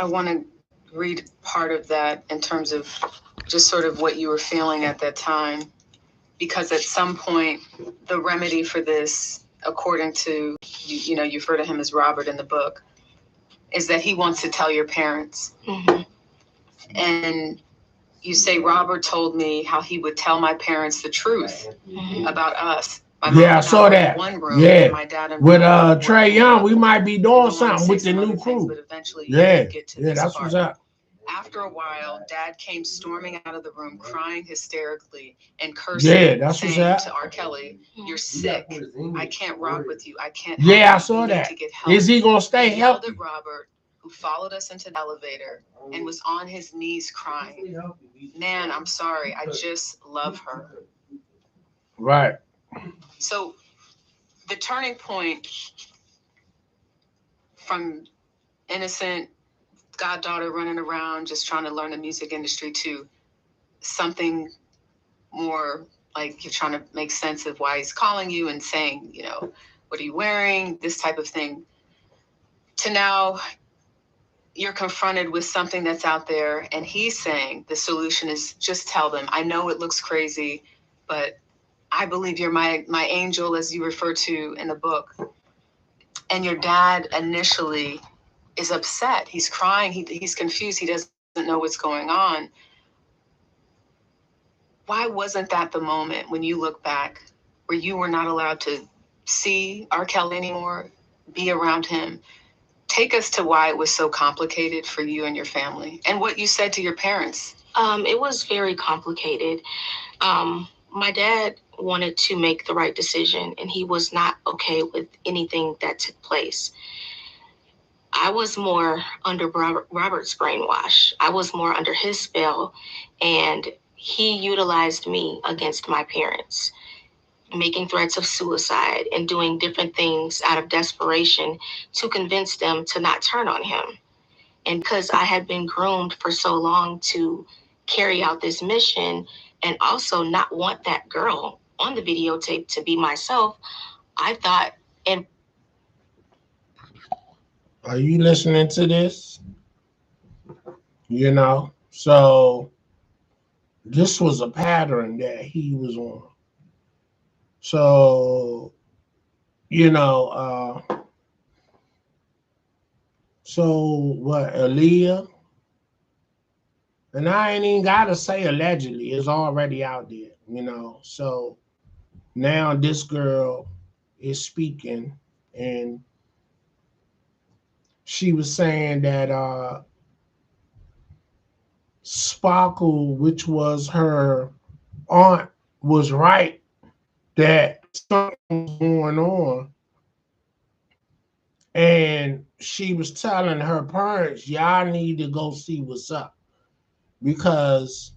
I want to read part of that in terms of just sort of what you were feeling at that time, because at some point, the remedy for this, according to you know, you refer to him as Robert in the book, is that he wants to tell your parents. Mm-hmm. And you say Robert told me how he would tell my parents the truth about us. Yeah, I saw that. Yeah, with Trey Young, we might be doing something with the new crew. Yeah, yeah, that's what's up. After a while, Dad came storming out of the room, crying hysterically and cursing, saying to R. Kelly, "You're sick. I can't rock with you. I can't." Yeah, I saw that. Is he gonna stay healthy? Yelled at Robert, who followed us into the elevator and was on his knees crying. Man, I'm sorry. I just love her. Right. So the turning point from innocent goddaughter running around just trying to learn the music industry to something more like you're trying to make sense of why he's calling you and saying, you know, what are you wearing? This type of thing. To now you're confronted with something that's out there and he's saying the solution is just tell them. I know it looks crazy, but I believe you're my angel, as you refer to in the book. And your dad initially is upset. He's crying. He's confused. He doesn't know what's going on. Why wasn't that the moment when you look back where you were not allowed to see R. Kelly anymore, be around him? Take us to why it was so complicated for you and your family and what you said to your parents. It was very complicated. My dad wanted to make the right decision and he was not okay with anything that took place. I was more under Robert's brainwash. I was more under his spell, and he utilized me against my parents, making threats of suicide and doing different things out of desperation to convince them to not turn on him. And because I had been groomed for so long to carry out this mission and also not want that girl on the videotape to be myself, I thought, and are you listening to this? You know, so this was a pattern that he was on. So, you know, so what, Aaliyah? And I ain't even gotta say allegedly, it's already out there, you know. So now this girl is speaking and she was saying that Sparkle, which was her aunt, was right that something was going on. And she was telling her parents, y'all need to go see what's up. Because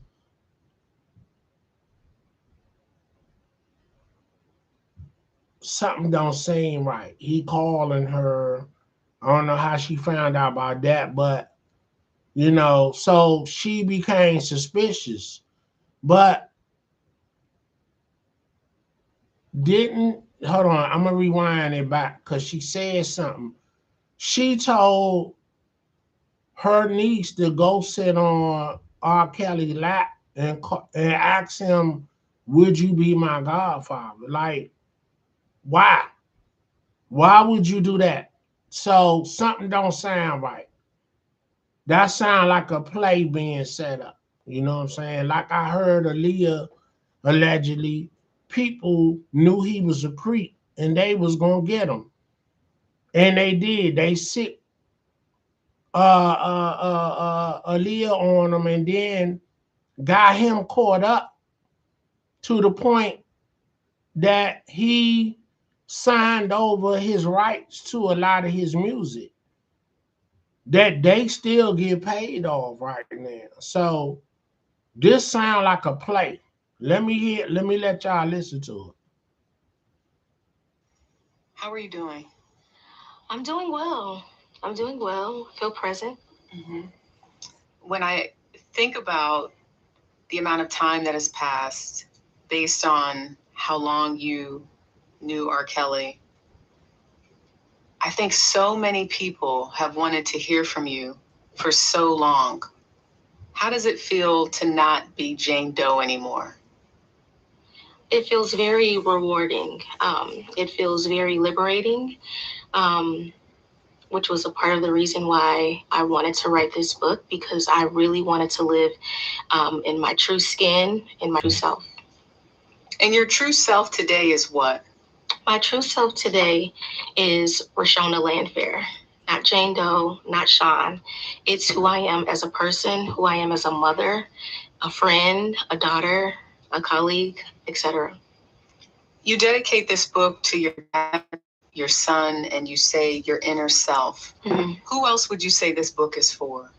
something don't seem right. He calling her. I don't know how she found out about that, but you know, so she became suspicious. But didn't hold on, I'm gonna rewind it back because she said something. She told her niece to go sit on R. Kelly's lap and ask him, "Would you be my godfather?" Like, why? Why would you do that? So something don't sound right. That sound like a play being set up. You know what I'm saying? Like I heard Aaliyah allegedly, people knew he was a creep and they was gonna get him, and they did. They sick Aaliyah on him, and then got him caught up to the point that he signed over his rights to a lot of his music that they still get paid off right now. So this sound like a play. Let me let y'all listen to it. How are you doing? I'm doing well. I'm doing well. Feel present. Mm-hmm. When I think about the amount of time that has passed based on how long you knew R. Kelly, I think so many people have wanted to hear from you for so long. How does it feel to not be Jane Doe anymore? It feels very rewarding. It feels very liberating, um, which was a part of the reason why I wanted to write this book, because I really wanted to live in my true skin, in my true self. And your true self today is what? My true self today is Rashona Landfair, not Jane Doe, not Sean. It's who I am as a person, who I am as a mother, a friend, a daughter, a colleague, etc. You dedicate this book to your dad, your son, and you say your inner self. Mm-hmm. Who else would you say this book is for?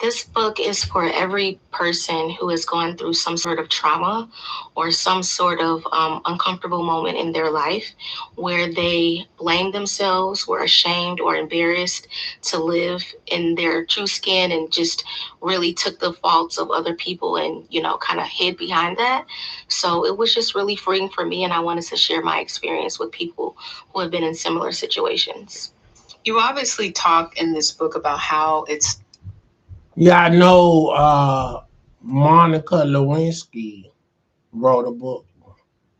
This book is for every person who has gone through some sort of trauma or some sort of uncomfortable moment in their life where they blame themselves, were ashamed or embarrassed to live in their true skin, and just really took the faults of other people and, kind of hid behind that. So it was just really freeing for me, and I wanted to share my experience with people who have been in similar situations. You obviously talk in this book about how it's. Yeah, I know Monica Lewinsky wrote a book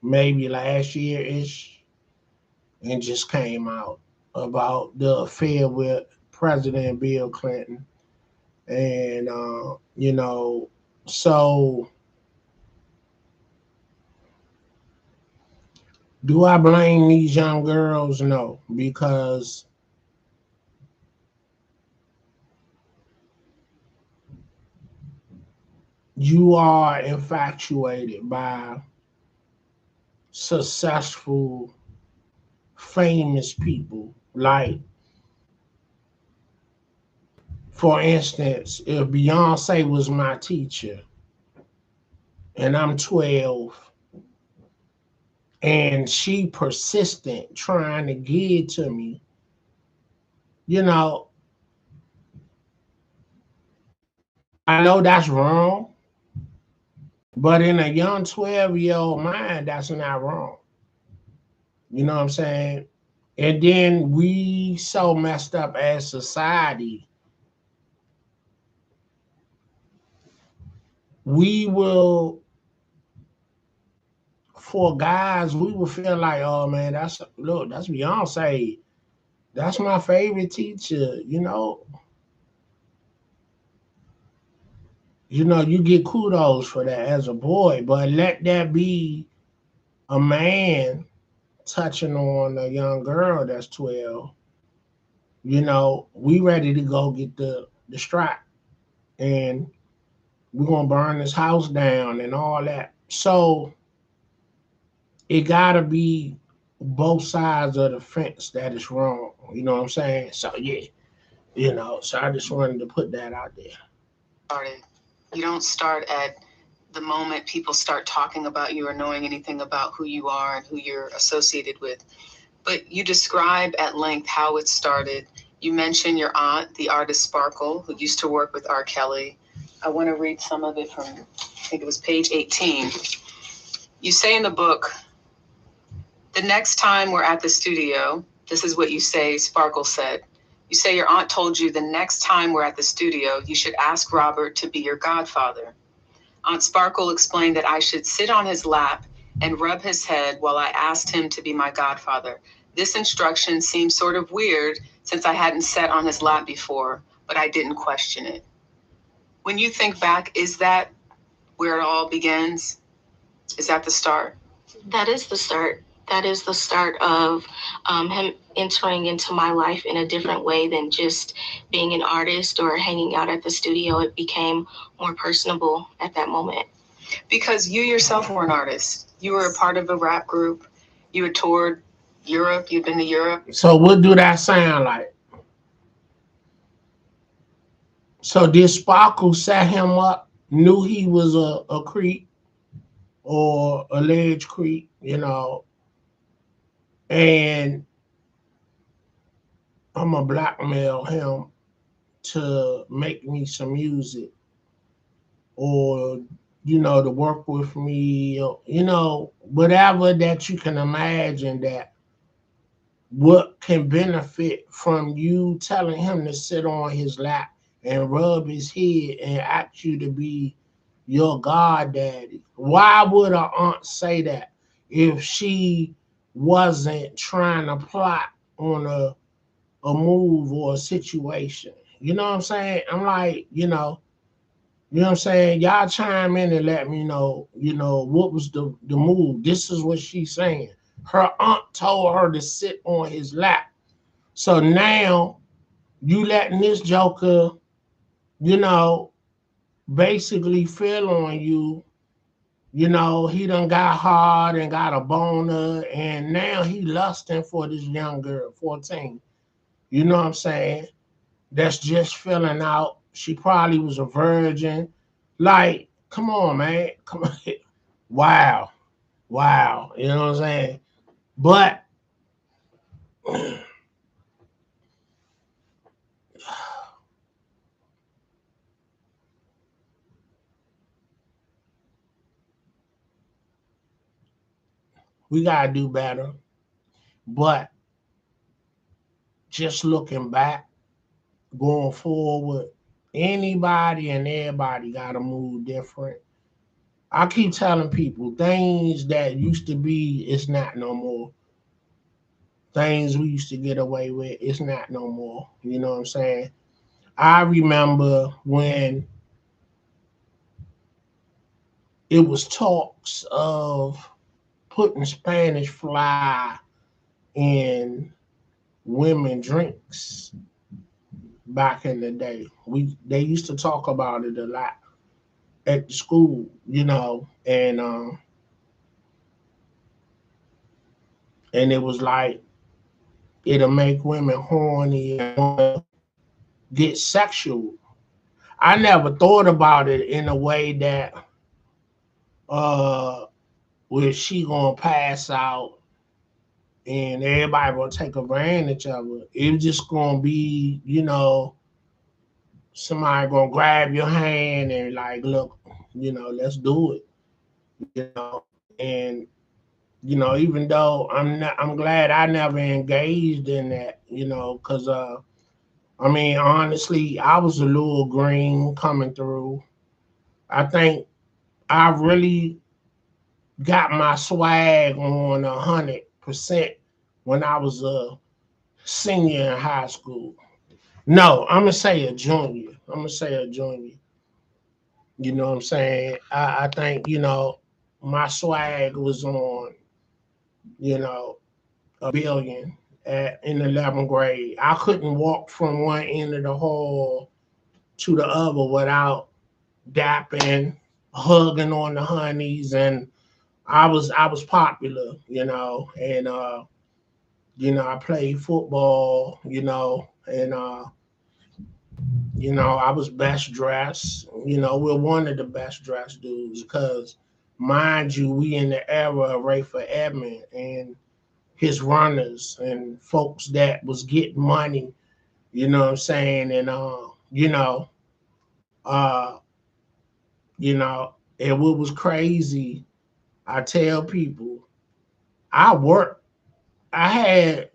maybe last year ish and just came out about the affair with President Bill Clinton. And, so do I blame these young girls? No, because you are infatuated by successful, famous people. Like, for instance, if Beyonce was my teacher and I'm 12 and she persistent trying to get to me, you know, I know that's wrong, but in a young 12-year-old mind, that's not wrong. You know what I'm saying? And then we so messed up as society, we will, for guys, we will feel like, oh man, that's Beyonce. That's my favorite teacher. You get kudos for that as a boy, but let that be a man touching on a young girl that's 12. We ready to go get the strap, and we're gonna burn this house down and all that. So it gotta be both sides of the fence that is wrong. You know what I'm saying? So yeah, so I just wanted to put that out there. Started. You don't start at the moment people start talking about you or knowing anything about who you are and who you're associated with. But you describe at length how it started. You mention your aunt, the artist Sparkle, who used to work with R. Kelly. I want to read some of it from, I think it was page 18. You say in the book, the next time we're at the studio, this is what you say, Sparkle said. You say your aunt told you the next time we're at the studio, you should ask Robert to be your godfather. Aunt Sparkle explained that I should sit on his lap and rub his head while I asked him to be my godfather. This instruction seemed sort of weird since I hadn't sat on his lap before, but I didn't question it. When you think back, is that where it all begins? Is that the start? That is the start. That is the start of him entering into my life in a different way than just being an artist or hanging out at the studio. It became more personable at that moment. Because you yourself were an artist. You were a part of a rap group. You had toured Europe. You'd been to Europe. So what do that sound like? So did Sparkle set him up, knew he was a creep or alleged creep, and I'm gonna blackmail him to make me some music, or to work with me, or, whatever that you can imagine, that what can benefit from you telling him to sit on his lap and rub his head and ask you to be your goddaddy. Why would a aunt say that if she wasn't trying to plot on a move or a situation? You know what I'm saying? I'm like, you know what I'm saying? Y'all chime in and let me know, what was the move. This is what she's saying. Her aunt told her to sit on his lap. So now you letting this joker, you know, basically feel on you. He done got hard and got a boner, and now he lusting for this young girl, 14. You know what I'm saying? That's just filling out. She probably was a virgin. Like, come on, man. Come on. Wow. Wow. You know what I'm saying? But we gotta do better. But just looking back, going forward, anybody and everybody gotta move different. I keep telling people things that used to be, it's not no more. Things we used to get away with, it's not no more. You know what I'm saying? I remember when it was talks of putting Spanish fly in women drinks back in the day. They used to talk about it a lot at the school, and it was like it'll make women horny and wanna get sexual. I never thought about it in a way that uh where she gonna pass out and everybody gonna take advantage of her. It's just gonna be, somebody gonna grab your hand and like, look, let's do it, and even though I'm glad I never engaged in that, because I mean, honestly, I was a little green coming through. I think I really got my swag on 100% when I was a senior in high school. No, I'm gonna say a junior. I'm gonna say a junior. You know what I'm saying? I think my swag was on you know a billion in 11th grade. I couldn't walk from one end of the hall to the other without dapping, hugging on the honeys, and I was popular, and I played football, and I was best dressed. We're one of the best dressed dudes because, mind you, we in the era of Rafer Edmond and his runners and folks that was getting money. You know what I'm saying? And uh, and what was crazy, I tell people, I worked. I had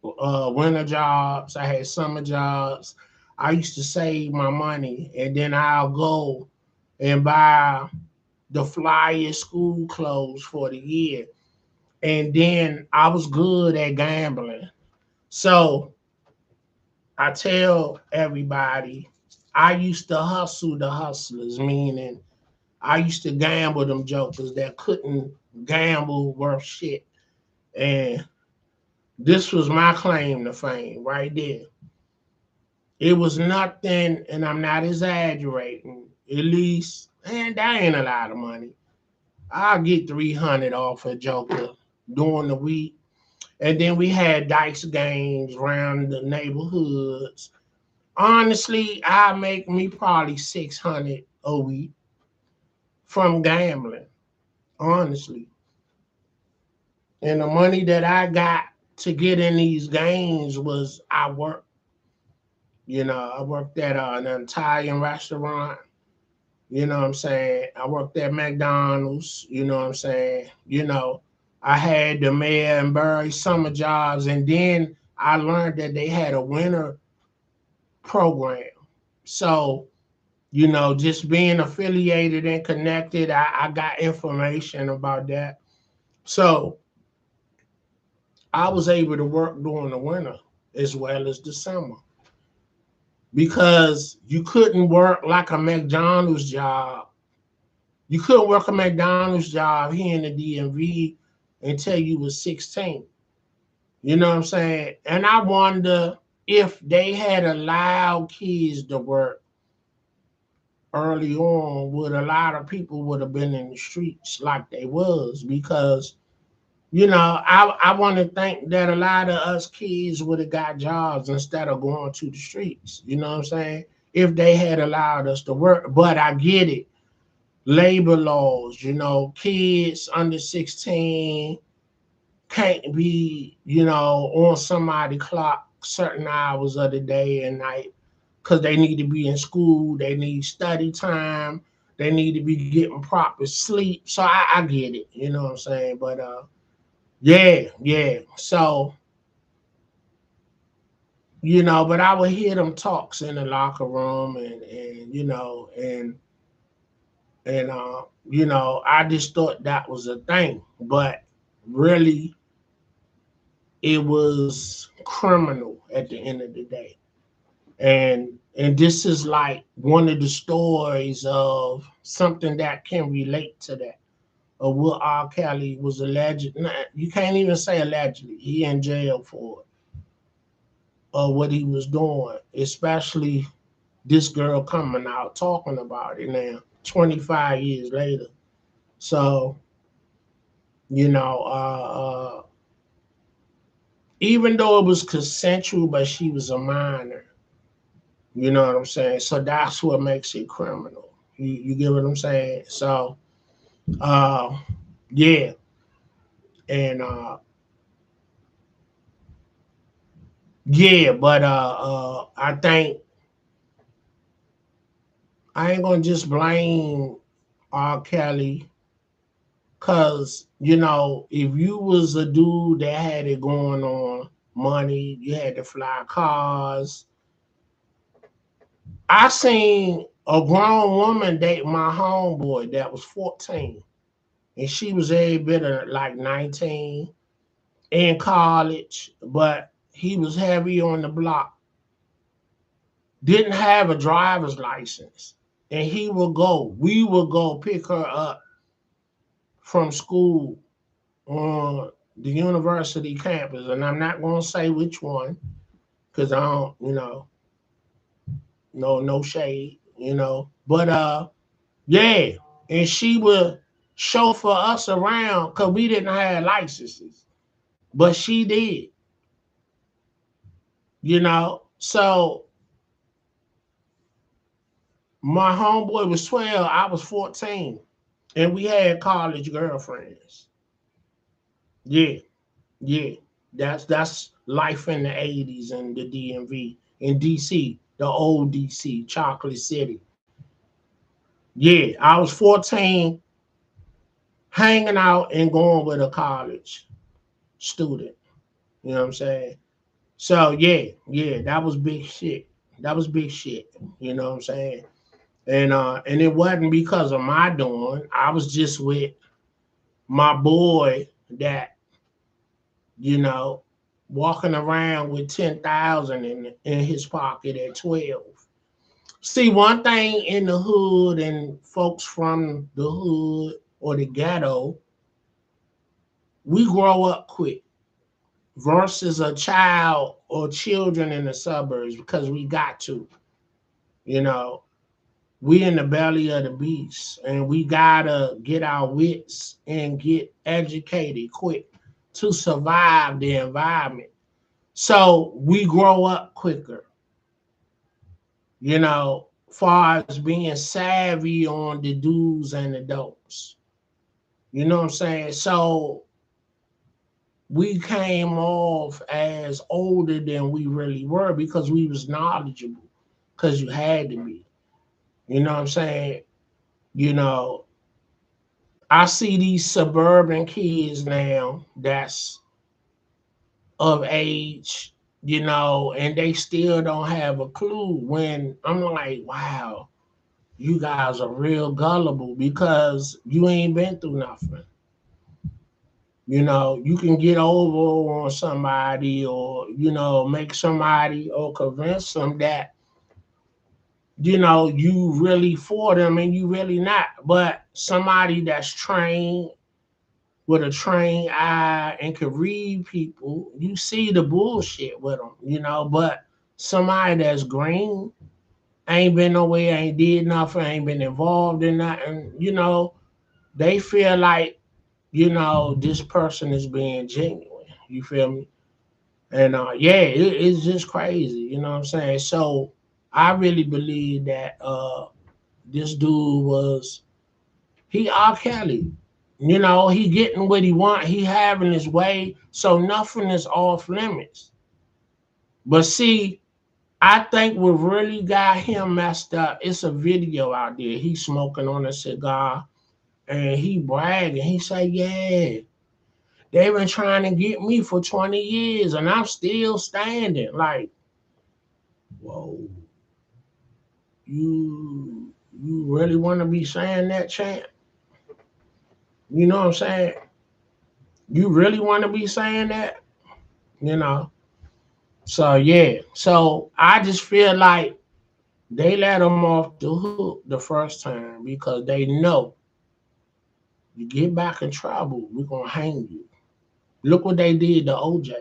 winter jobs. I had summer jobs. I used to save my money, and then I'll go and buy the flyest school clothes for the year. And then I was good at gambling. So I tell everybody, I used to hustle the hustlers, meaning I used to gamble them jokers that couldn't gamble worth shit. And this was my claim to fame right there. It was nothing, and I'm not exaggerating. At least, and that ain't a lot of money. I'll get 300 off a joker during the week. And then we had dice games around the neighborhoods. Honestly, I make me probably 600 a week from gambling. Honestly. And the money that I got to get in these games was I worked. I worked at an Italian restaurant. You know what I'm saying? I worked at McDonald's. You know what I'm saying? I had the Mayor and Barry summer jobs, and then I learned that they had a winter program. So, just being affiliated and connected, I got information about that. So I was able to work during the winter as well as the summer because you couldn't work like a McDonald's job. You couldn't work a McDonald's job here in the DMV until you was 16. You know what I'm saying? And I wonder if they had allowed kids to work early on, would a lot of people would have been in the streets like they was because I want to think that a lot of us kids would have got jobs instead of going to the streets. You know what I'm saying? If they had allowed us to work. But I get it. Labor laws, kids under 16 can't be, on somebody clock certain hours of the day and night because they need to be in school, they need study time, they need to be getting proper sleep. So I get it, you know what I'm saying? But yeah, yeah. So, but I would hear them talks in the locker room and I just thought that was a thing. But really it was criminal at the end of the day. And this is like one of the stories of something that can relate to that of what R. Kelly was alleged. Nah, you can't even say allegedly. He in jail for it, of what he was doing, especially this girl coming out talking about it now, 25 years later. So, you know, even though it was consensual, but she was a minor. You know what I'm saying? So that's what makes it criminal. You get what I'm saying? So, uh, yeah, and yeah, but I think I ain't gonna just blame R. Kelly, cause if you was a dude that had it going on, money, you had to fly cars. I seen a grown woman date my homeboy that was 14, and she was every bit of like 19 in college, but he was heavy on the block, didn't have a driver's license. And we would go pick her up from school on the university campus. And I'm not going to say which one because I don't, no shade, But yeah. And she would chauffeur us around because we didn't have licenses, but she did, So my homeboy was 12, I was 14, and we had college girlfriends. Yeah, yeah. That's life in the 80s in the DMV, in DC, the old DC, Chocolate City. Yeah, I was 14, hanging out and going with a college student. You know what I'm saying? So yeah, that was big shit. That was big shit. You know what I'm saying? And it wasn't because of my doing. I was just with my boy that, you know, walking around with 10,000 in his pocket at 12. See, one thing in the hood and folks from the hood or the ghetto, we grow up quick versus a child or children in the suburbs because we got to, you know, we in the belly of the beast and we gotta get our wits and get educated quick to survive the environment. So we grow up quicker, far as being savvy on the do's and the don'ts. You know what I'm saying? So we came off as older than we really were because we was knowledgeable, because you had to be. You know what I'm saying? You know, I see these suburban kids now that's of age and they still don't have a clue. When I'm like, wow, you guys are real gullible because you ain't been through nothing. You can get over on somebody, or, make somebody or convince them that, you really for them and you really not. But somebody that's trained with a trained eye and can read people, you see the bullshit with them. But somebody that's green, ain't been nowhere, ain't did nothing, ain't been involved in nothing, they feel like, this person is being genuine. You feel me? And yeah, it's just crazy. You know what I'm saying? So I really believe that this dude was he R. Kelly. He getting what he want. He having his way. So nothing is off limits. But see, I think what really got him messed up, it's a video out there. He smoking on a cigar and he bragging. He say, yeah, they've been trying to get me for 20 years and I'm still standing. Like, whoa, you really want to be saying that, champ? You know what I'm saying? You really want to be saying that? You know? So yeah. So I just feel like they let him off the hook the first time because they know you get back in trouble, we're gonna hang you. Look what they did to OJ.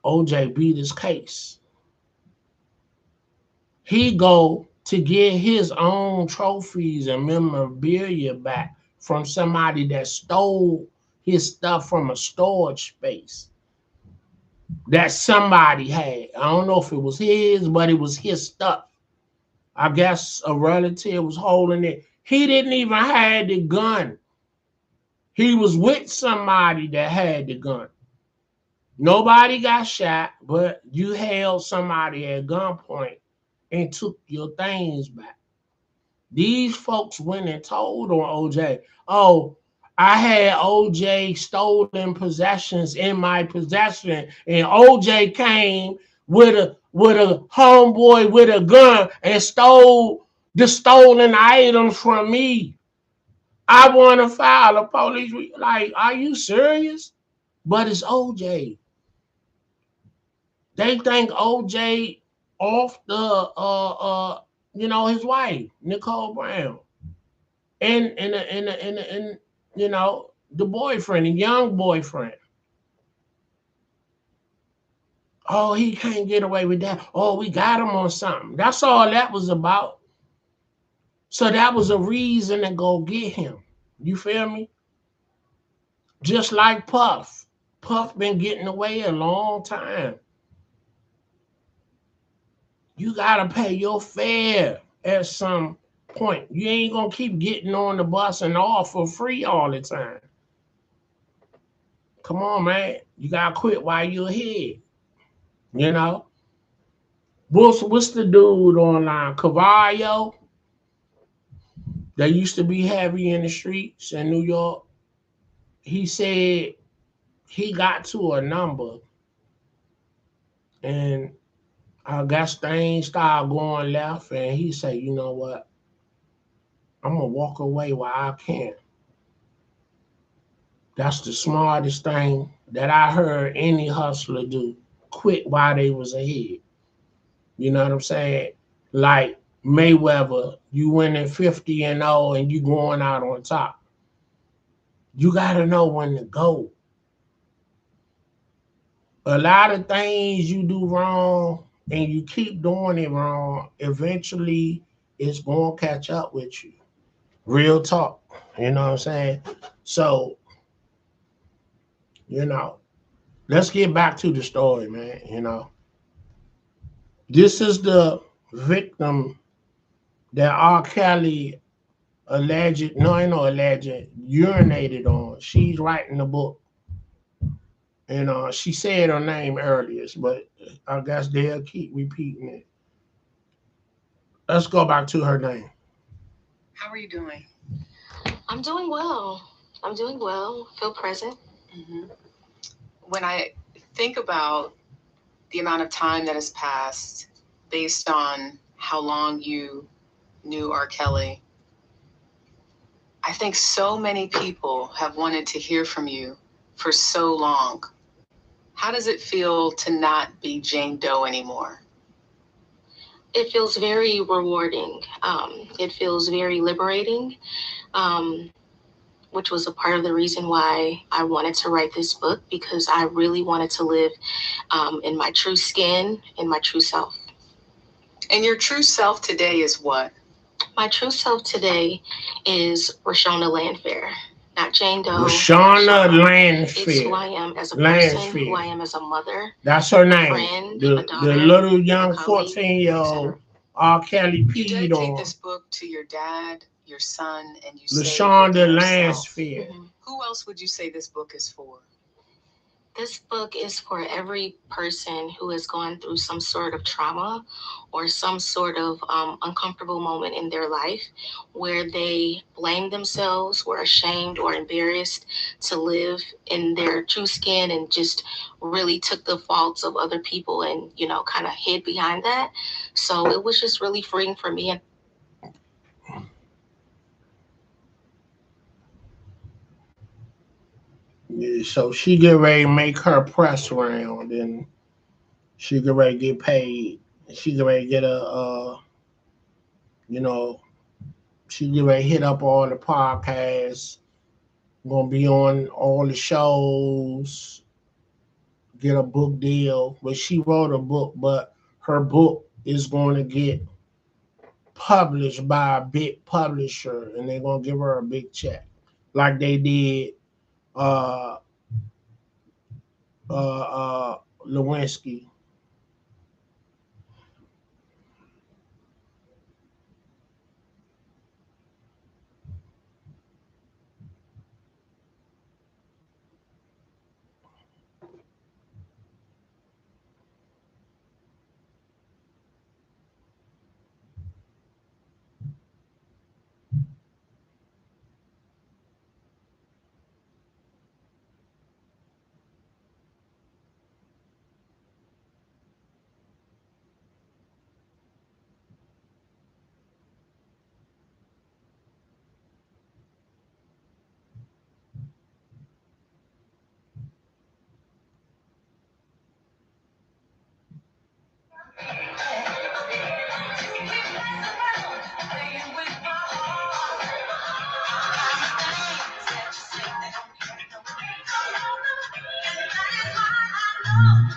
OJ beat his case. He go to get his own trophies and memorabilia back from somebody that stole his stuff from a storage space that somebody had. I don't know if it was his, but it was his stuff. I guess a relative was holding it. He didn't even have the gun. He was with somebody that had the gun. Nobody got shot, but you held somebody at gunpoint and took your things back. These folks went and told on OJ, oh, I had OJ stolen possessions in my possession, and OJ came with a homeboy with a gun and stole the stolen items from me. I want to file a police. Like, are you serious? But it's OJ. They think OJ off the his wife Nicole Brown and the boyfriend, the young boyfriend. Oh, he can't get away with that. Oh, we got him on something. That's all that was about. So that was a reason to go get him. You feel me? Just like Puff. Puff been getting away a long time. You gotta pay your fare at some point. You ain't gonna keep getting on the bus and off for free all the time. Come on, man. You gotta quit while you're ahead. You know? What's the dude online? Cavallo that used to be heavy in the streets in New York. He said he got to a number and I guess things started going left and he said, you know what? I'm gonna walk away while I can. That's the smartest thing that I heard any hustler do. Quit while they was ahead. You know what I'm saying? Like Mayweather, you winning 50-0 and you going out on top. You gotta know when to go. A lot of things you do wrong and you keep doing it wrong, eventually it's gonna catch up with you. Real talk. You know what I'm saying? So, you know, let's get back to the story, man. This is the victim that R. Kelly alleged, no, I know alleged, urinated on. She's writing the book. And she said her name earlier, but I guess they'll keep repeating it. Let's go back to her name. How are you doing? I'm doing well. I'm doing well. Feel present. hmm When I think about the amount of time that has passed based on how long you knew R. Kelly, I think so many people have wanted to hear from you for so long. How does it feel to not be Jane Doe anymore? It feels very rewarding. It feels very liberating, which was a part of the reason why I wanted to write this book, because I really wanted to live in my true skin, in my true self. And your true self today is what? My true self today is Rashona Landfair, not Jane Doe. Rashona It's who I Landfair. am as a person, who I am as a mother. That's her a name. Friend, the, a daughter, the little young a colleague, 14-year-old R. Kelly You peed dedicate on. this book to your dad, your son, and you say Rashonda your inner self. Landfair. Who else would you say this book is for? This book is for every person who has gone through some sort of trauma or some sort of uncomfortable moment in their life where they blame themselves, were ashamed or embarrassed to live in their true skin, and just really took the faults of other people and, kind of hid behind that. So it was just really freeing for me. So she get ready to make her press round, and she get ready to get paid. She get ready to get you know, she get ready to hit up all the podcasts, gonna be on all the shows, get a book deal. But she wrote a book, but her book is going to get published by a big publisher, and they're gonna give her a big check, like they did uh Lewinsky.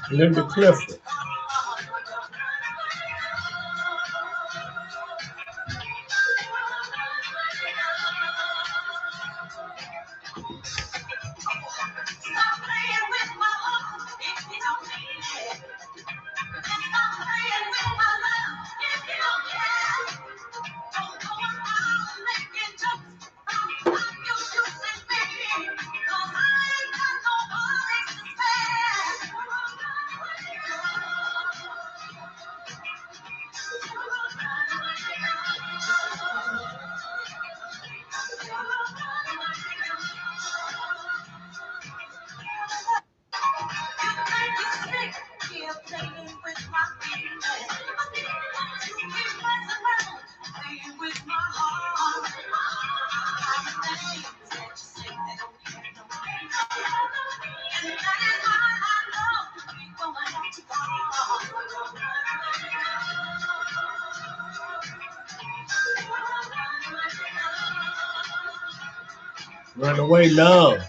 Linda Clifford. Runaway Love.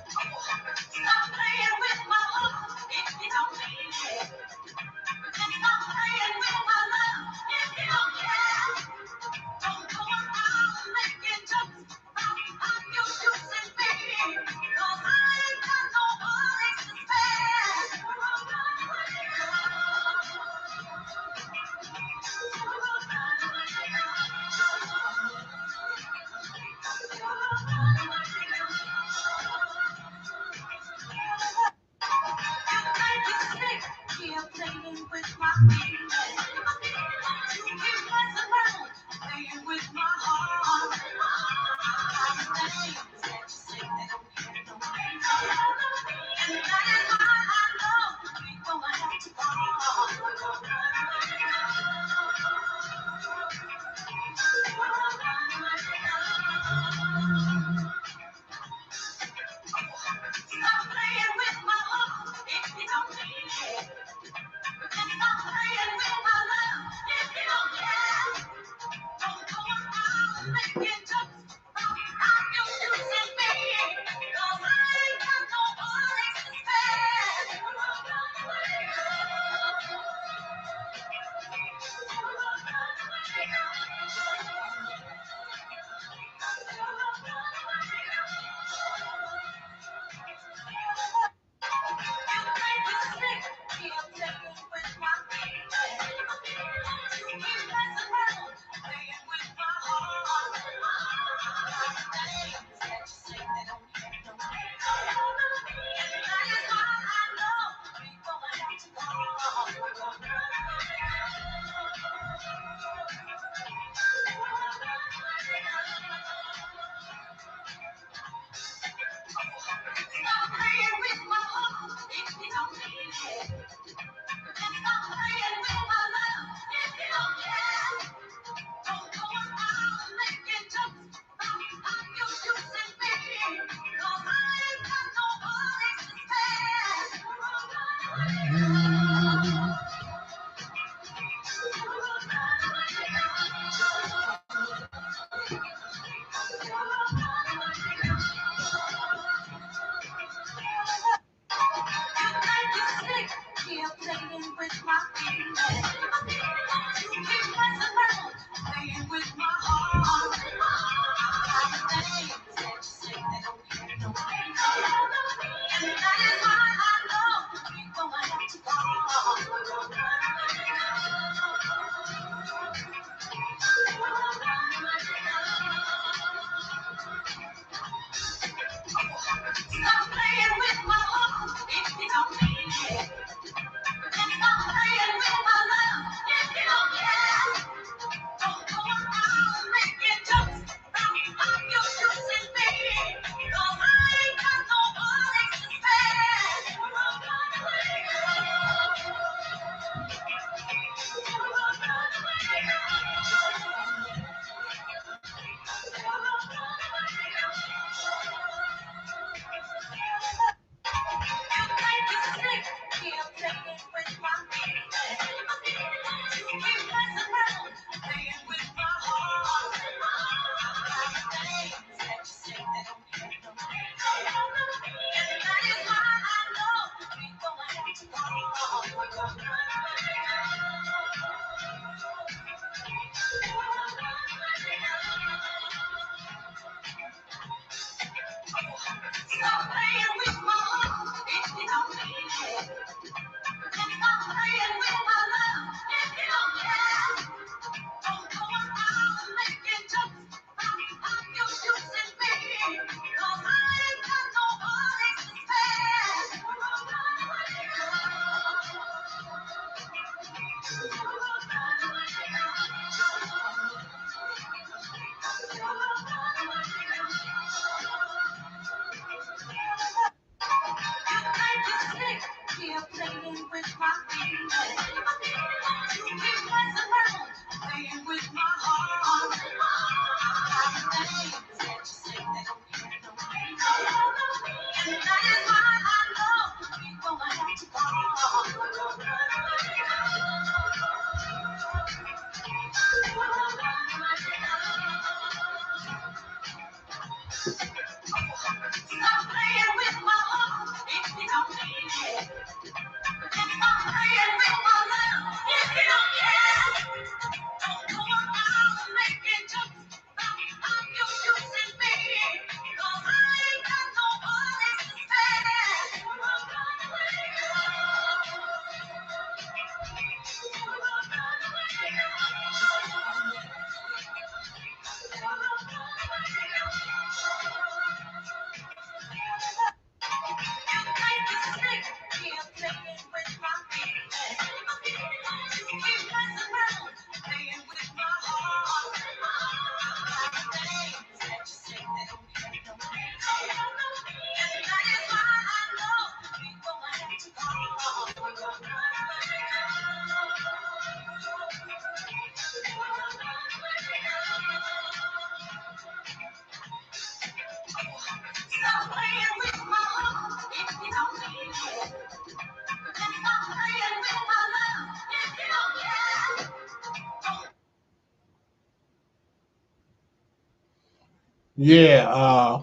Yeah,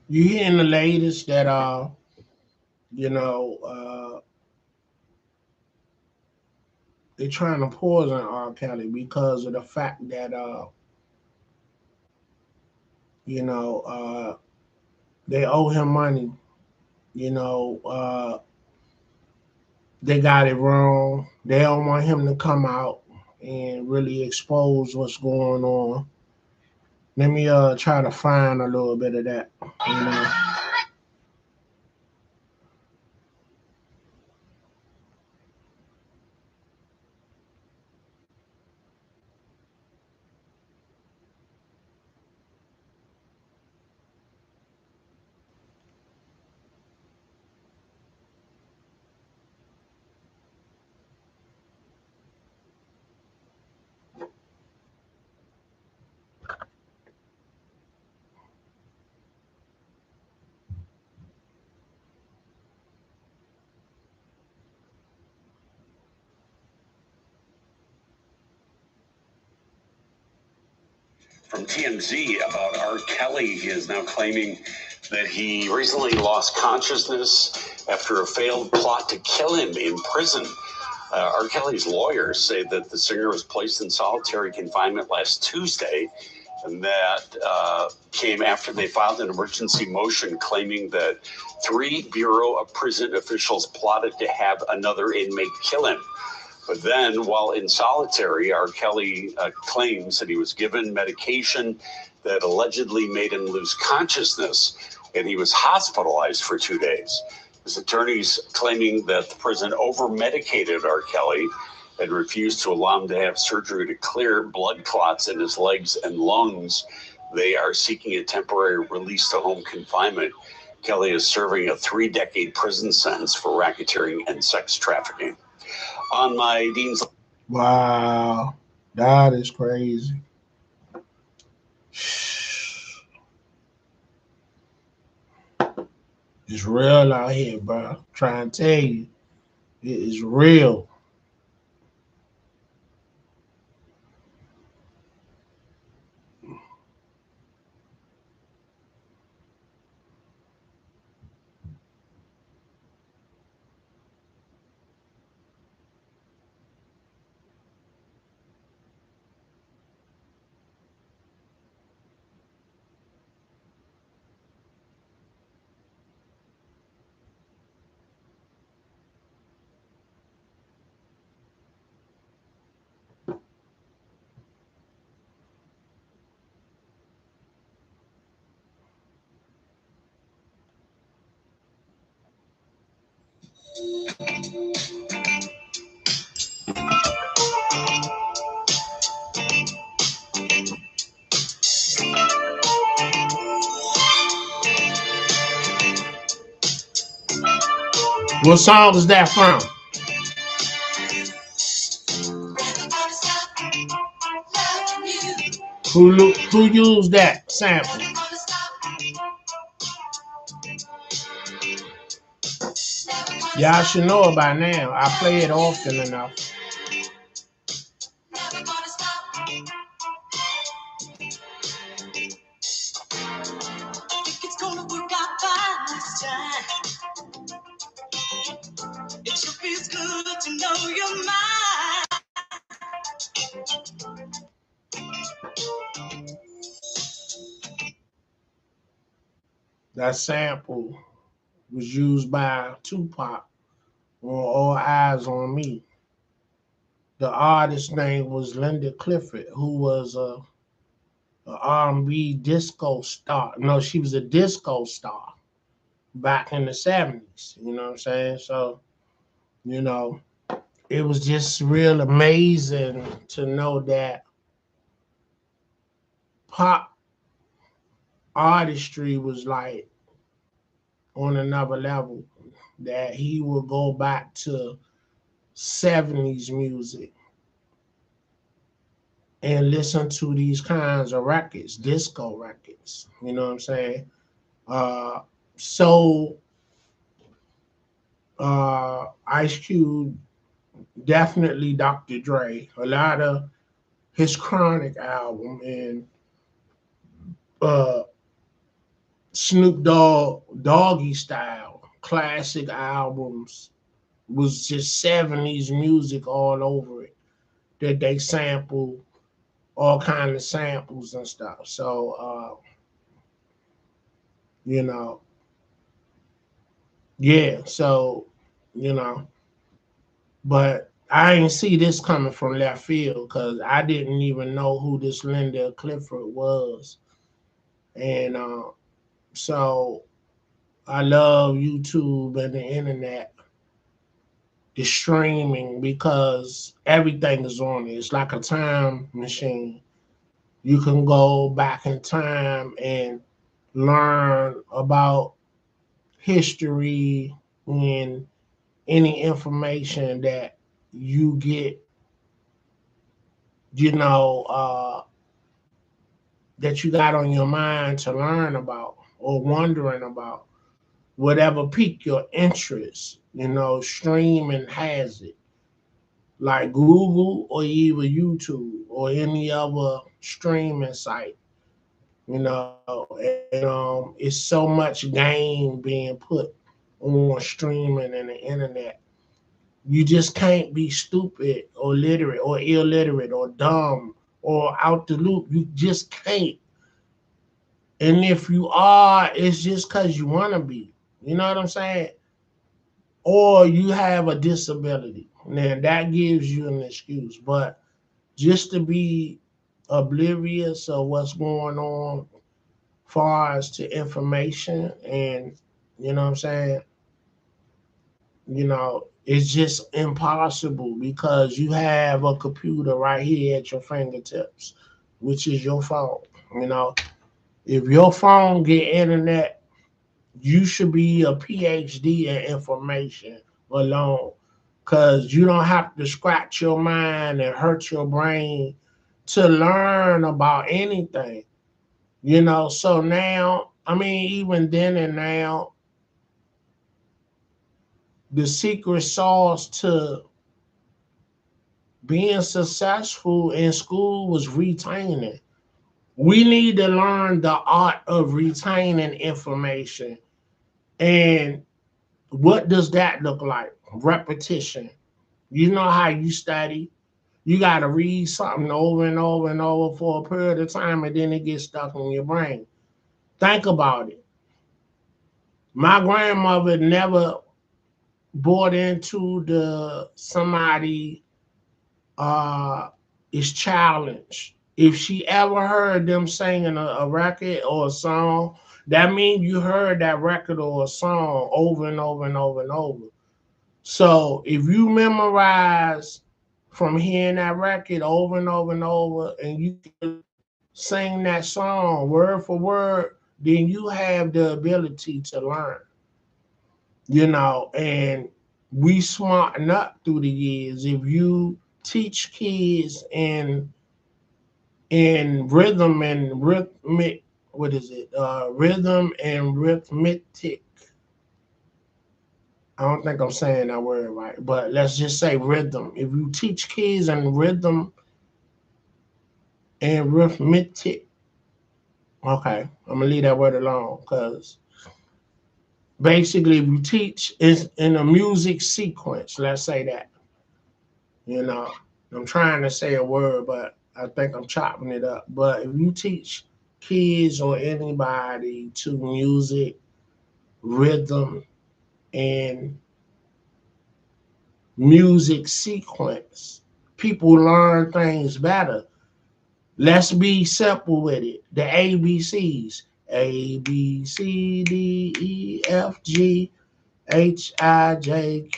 you hearing the latest that you know, they're trying to poison R. Kelly because of the fact that you know, they owe him money. You know, they got it wrong. They don't want him to come out and really expose what's going on. Let me try to find a little bit of that. You know. From TMZ about R. Kelly. He is now claiming that he recently lost consciousness after a failed plot to kill him in prison. R. Kelly's lawyers say that the singer was placed in solitary confinement last Tuesday, and that came after they filed an emergency motion claiming that 3 Bureau of Prison officials plotted to have another inmate kill him. But then, while in solitary, R. Kelly claims that he was given medication that allegedly made him lose consciousness, and he was hospitalized for 2 days. His attorneys claiming that the prison over-medicated R. Kelly and refused to allow him to have surgery to clear blood clots in his legs and lungs. They are seeking a temporary release to home confinement. Kelly is serving a 3-decade prison sentence for racketeering and sex trafficking. On my Dean's. Wow, that is crazy. It's real out here, bro. Trying to tell you, it is real. What song is that from? Who used that sample? Y'all should know it by now. I play it often enough. good to know your mind. That sample was used by Tupac on All Eyes on Me. The artist's name was Linda Clifford, who was a R&B disco star. No, she was a disco star back in the 70s. You know what I'm saying? So, you know, it was just real amazing to know that pop artistry was like on another level, that he would go back to 70s music and listen to these kinds of records, disco records. You know what I'm saying? Uh, so Ice Cube, definitely Dr. Dre, a lot of his Chronic album and uh, Snoop Dogg, Doggy Style, classic albums was just 70s music all over it that they sample all kind of samples and stuff. So you know, yeah. So you know, but I didn't see this coming from left field because I didn't even know who this Linda Clifford was, and so I love YouTube and the internet, the streaming, because everything is on it. It's like a time machine. You can go back in time and learn about history and any information that you get, you know, that you got on your mind to learn about or wondering about, whatever pique your interest, streaming has it. Like Google or even YouTube or any other streaming site, and it's so much game being put on streaming and the internet. You just can't be stupid or literate or illiterate or dumb or out the loop. You just can't. And if you are, it's just because you want to be. You know what I'm saying? Or you have a disability. Now that gives you an excuse. But just to be oblivious of what's going on far as to information, and you know what I'm saying, it's just impossible because you have a computer right here at your fingertips, which is your phone. You know, if your phone get internet, you should be a PhD in information alone, because you don't have to scratch your mind and hurt your brain to learn about anything. So now, I mean, even then and now, the secret sauce to being successful in school was retaining. We need to learn the art of retaining information. And what does that look like? Repetition. You know how you study. You got to read something over and over and over for a period of time, and then it gets stuck in your brain. Think about it. My grandmother never bought into the somebody uh is challenged. If she ever heard them singing a record or a song, that means you heard that record or a song over and over and over and over. So if you memorize from hearing that record over and over and over, and you can sing that song word for word, then you have the ability to learn. And we smarten up through the years. If you teach kids in rhythm and rhythmic, what is it? Rhythm and rhythmic. I don't think I'm saying that word right, but let's just say rhythm. If you teach kids in rhythm and rhythmic, okay, I'm gonna leave that word alone because Basically, if you teach is in a music sequence, let's say that, you know, I'm trying to say a word, but I think I'm chopping it up. But if you teach kids or anybody to music, rhythm, and music sequence, people learn things better. Let's be simple with it. The ABCs. A B C D E F G HIJKLMNOP.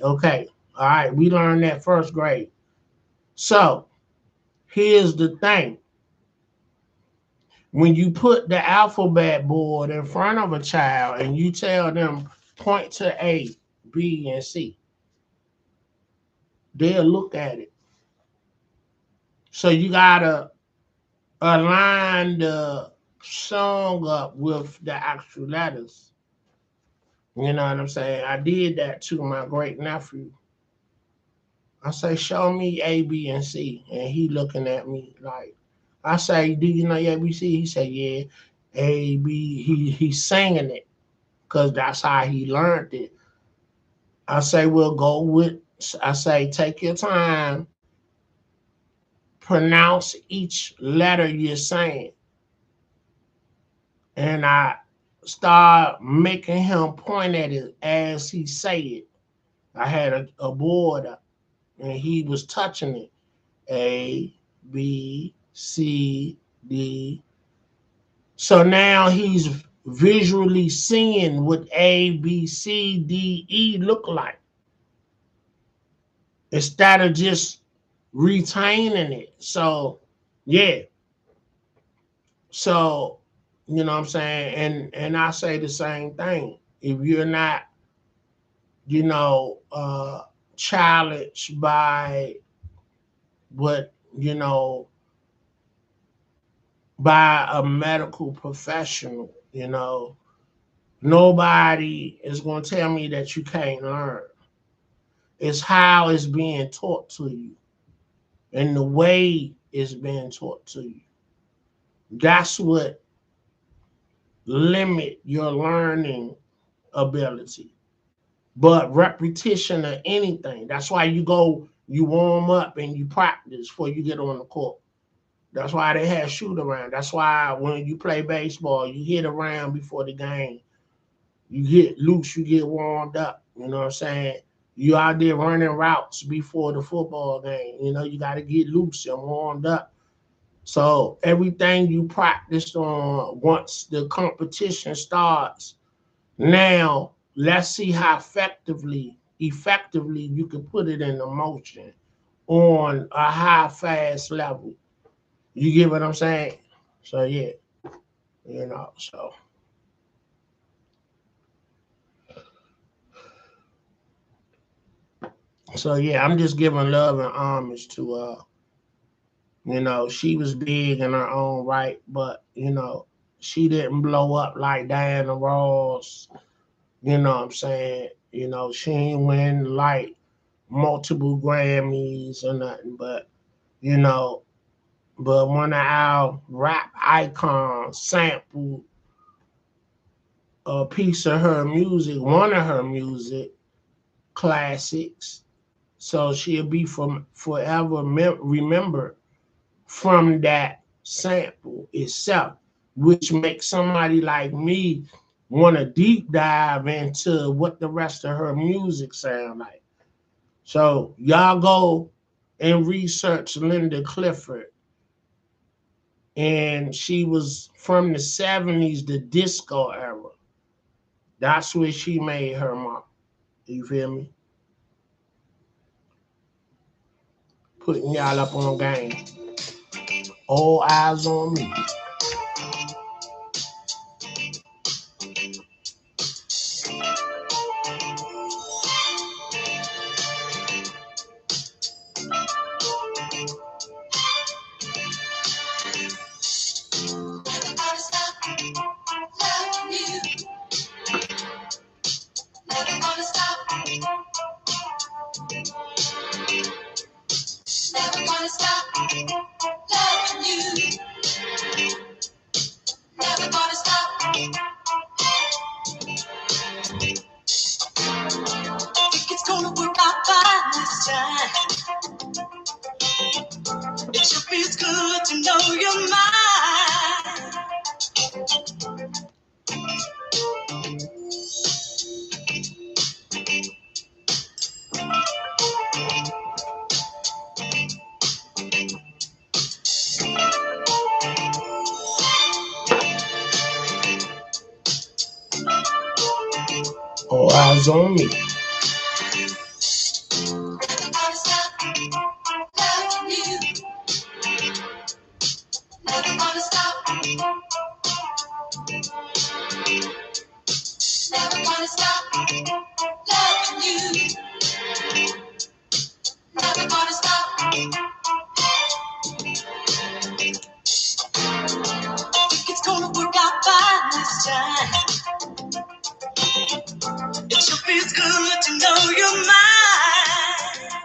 Okay. All right. We learned that first grade. So here's the thing. When you put the alphabet board in front of a child and you tell them point to A, B, and C, they'll look at it. So you gotta align the song up with the actual letters. You know what I'm saying? I did that to my great nephew. I say, show me A, B, and C. And he looking at me like, I say, do you know your ABC? He said, yeah. A, B, he's singing it because that's how he learned it. I say, well, go with, I say, take your time, pronounce each letter you're saying. And I start making him point at it as he say it. I had a board up and he was touching it. A, B, C, D. So now he's visually seeing what A, B, C, D, E look like instead of just retaining it. So, yeah. So, you know what I'm saying? And I say the same thing. If you're not, you know, challenged by what, you know, by a medical professional, you know, nobody is going to tell me that you can't learn. It's how it's being taught to you and the way it's being taught to you. That's what limit your learning ability. But repetition of anything. That's why you go, you warm up and you practice before you get on the court. That's why they have shoot around. That's why when you play baseball, you hit around before the game. You get loose, you get warmed up. You know what I'm saying? You out there running routes before the football game. You know, you got to get loose and warmed up. So everything you practiced on once the competition starts, now let's see how effectively you can put it into motion on a high fast level. You get what I'm saying? So yeah, you know, so yeah, I'm just giving love and homage to you know, she was big in her own right, but you know, she didn't blow up like Diana Ross, you know what I'm saying? You know, she ain't win like multiple Grammys or nothing, but you know, but one of our rap icons sampled a piece of her music, one of her music classics. So she'll be from forever remembered from that sample itself, which makes somebody like me want to deep dive into what the rest of her music sound like. So y'all go and research Linda Clifford. And she was from the 70s, the disco era. That's where she made her mark. You feel me? Putting y'all up on game. All eyes on me. by this time. It sure feels good to know you're mine. All eyes on me. It's gonna work out by this time. It sure feels good to know you're mine.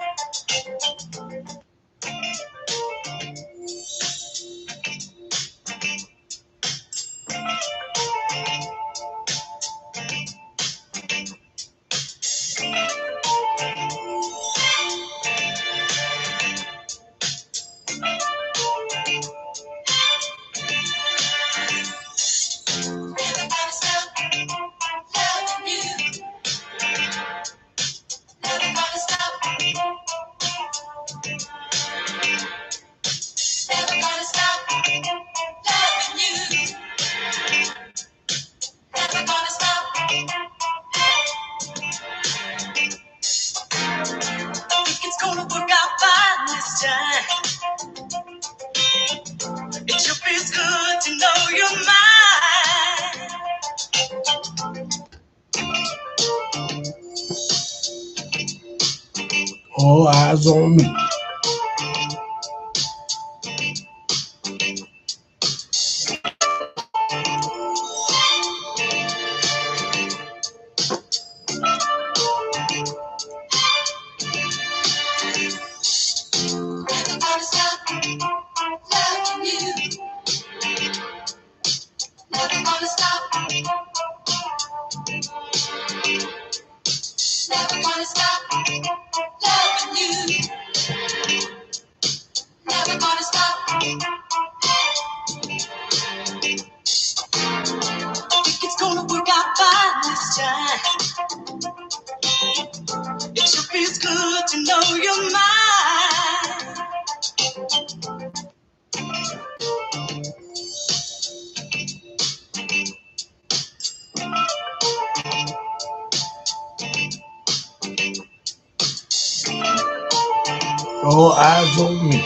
It's gonna work out by this time. It sure feels good to know you're mine. All eyes on me. It's gonna work out by this time. It sure feels good to know you're mine. All eyes on me.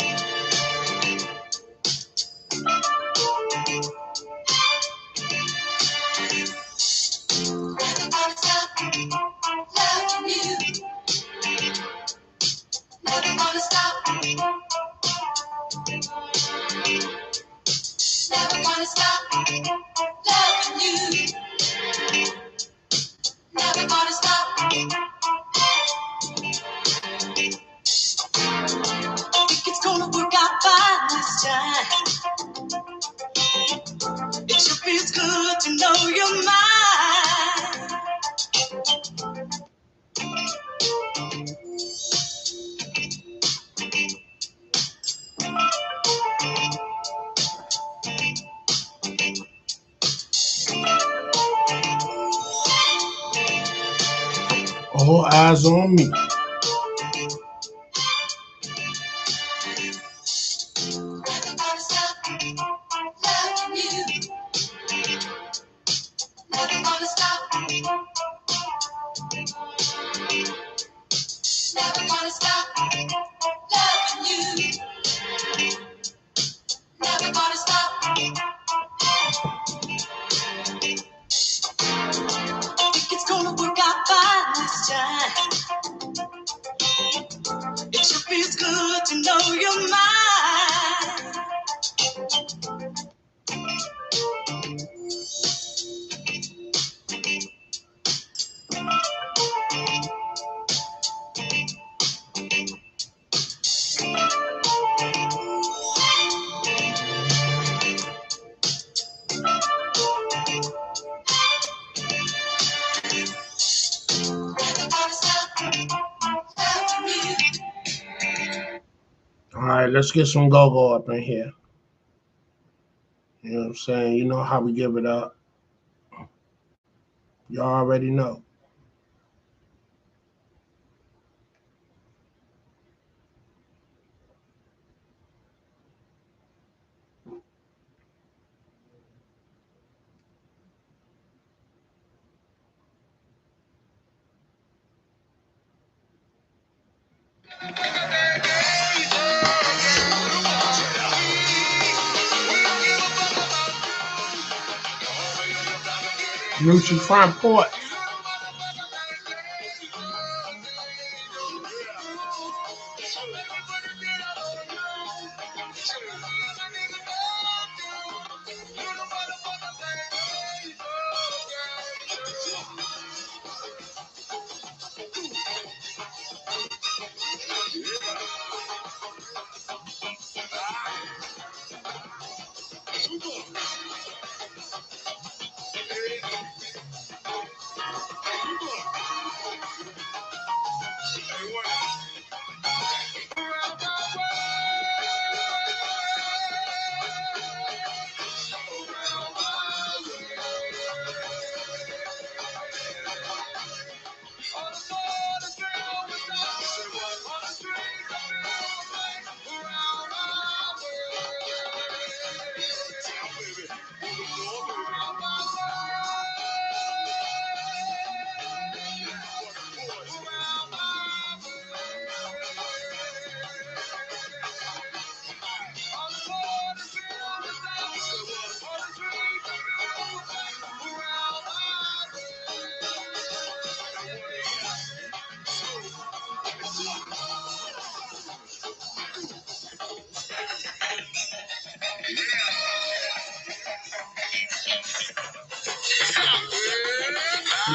It's gonna work out by this time. It sure feels good to know you're mine. All eyes on me. It's gonna work out by this time. It sure feels good to know you're mine. All right, let's get some go-go up in here. You know what I'm saying? You know how we give it up. Y'all already know. Rucci front porch.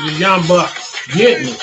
The young buck getting it.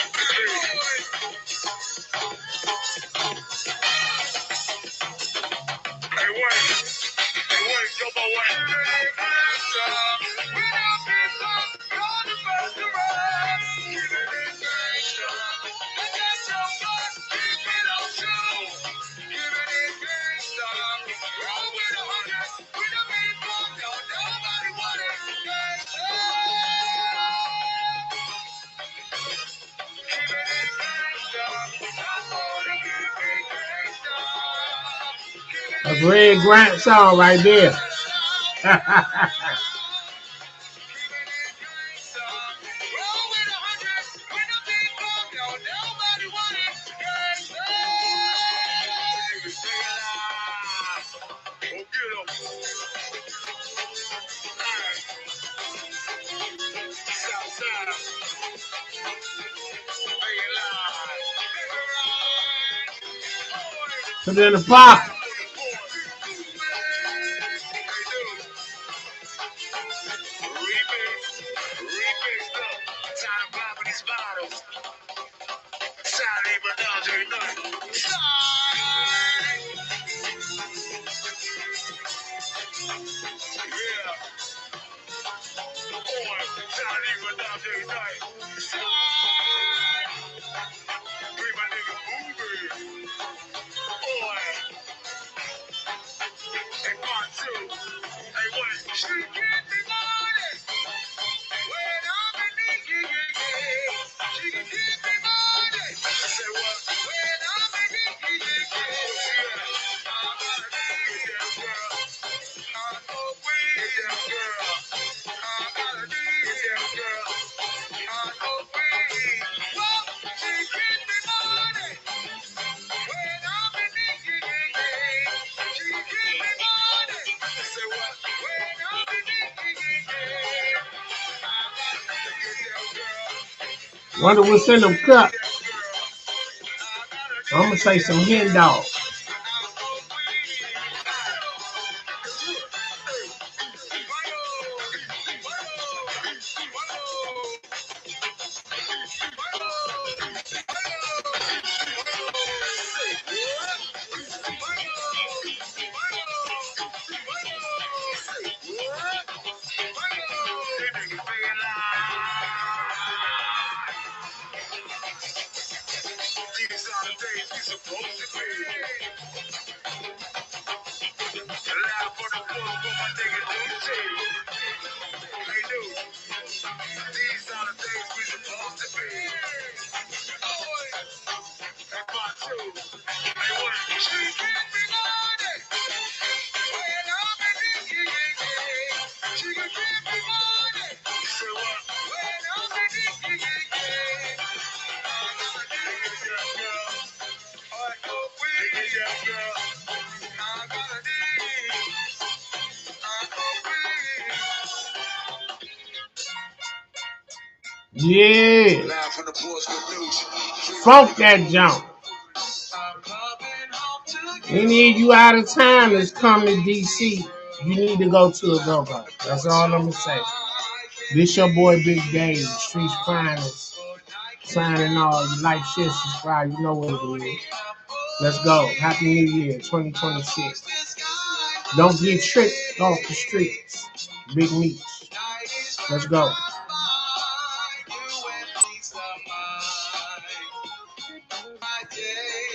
A Greg Grant song right there. Put it in the pot. Wonder what's in them cups. I'm gonna say some hen dog. Yeah. Funk that jump. Any of you out of town that's come to DC, you need to go to a go-go. That's all I'm going to say. This your boy Big Dave, Streets Finest. Signing all. You like, share, subscribe. You know what it is. Let's go. Happy New Year, 2026. Don't get tricked off the streets. Big Meech. Let's go.